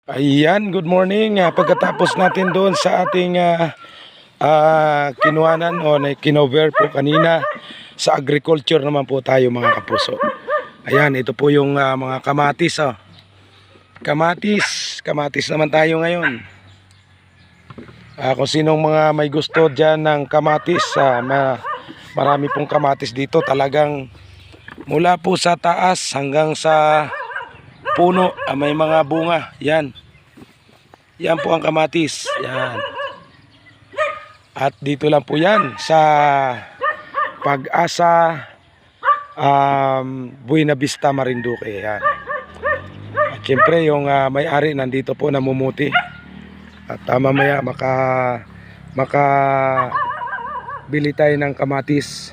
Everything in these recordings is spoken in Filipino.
Ayan, good morning. Pagkatapos natin doon sa ating kinuhanan o kinover po kanina, sa agriculture naman po tayo mga kapuso. Ayan, ito po yung mga kamatis. Kamatis naman tayo ngayon. Kung sinong mga may gusto dyan ng kamatis, marami pong kamatis dito. Talagang mula po sa taas hanggang sa puno, may mga bunga. Yan po ang kamatis. Yan. At dito lang po yan sa Pag-asa, Buena Vista, Marinduque. Yan. At syempre yung may-ari nandito po namumuti. At mamaya bili tayo ng kamatis.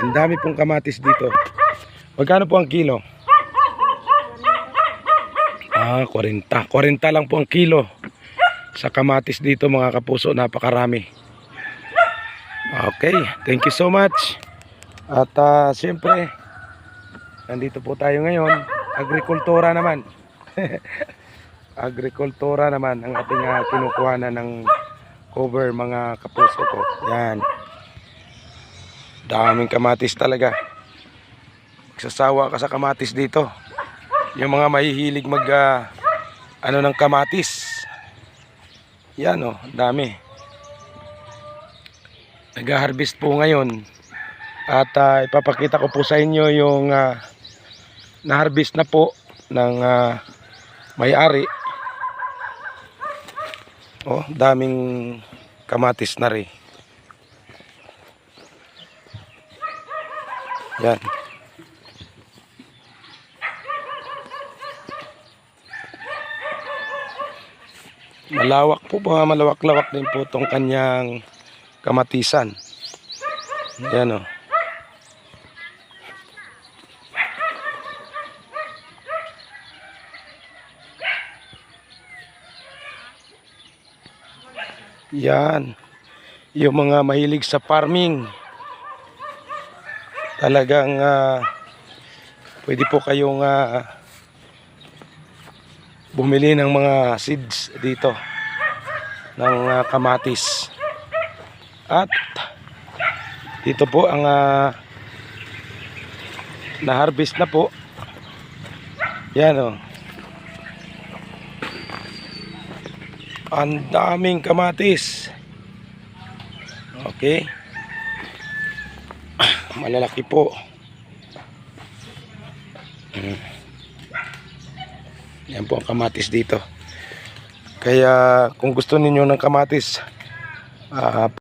Ang dami pong kamatis dito. Magkano po ang kilo? 40 lang po ang kilo sa kamatis dito mga kapuso. Napakarami. Okay, thank you so much. At siyempre nandito po tayo ngayon. Agrikultura naman. Agrikultura naman ang ating kinukuhanan ng cover mga kapuso ko. Yan, daming kamatis talaga. Magsasawa ka sa kamatis dito. Yung mga mahihilig ng kamatis. Yan dami. Nag-harvest po ngayon. At ipapakita ko po sa inyo yung na-harvest na po ng may-ari. Daming kamatis na rin. Yan. Malawak-lawak din po itong kanyang kamatisan. Yan Yan. Yung mga mahilig sa farming, talagang pwede po kayong bumili ng mga seeds dito ng kamatis. At dito po ang na-harvest na po. Yan ang daming kamatis. Okay, malalaki po. Yan po ang kamatis dito. Kaya kung gusto ninyo ng kamatis,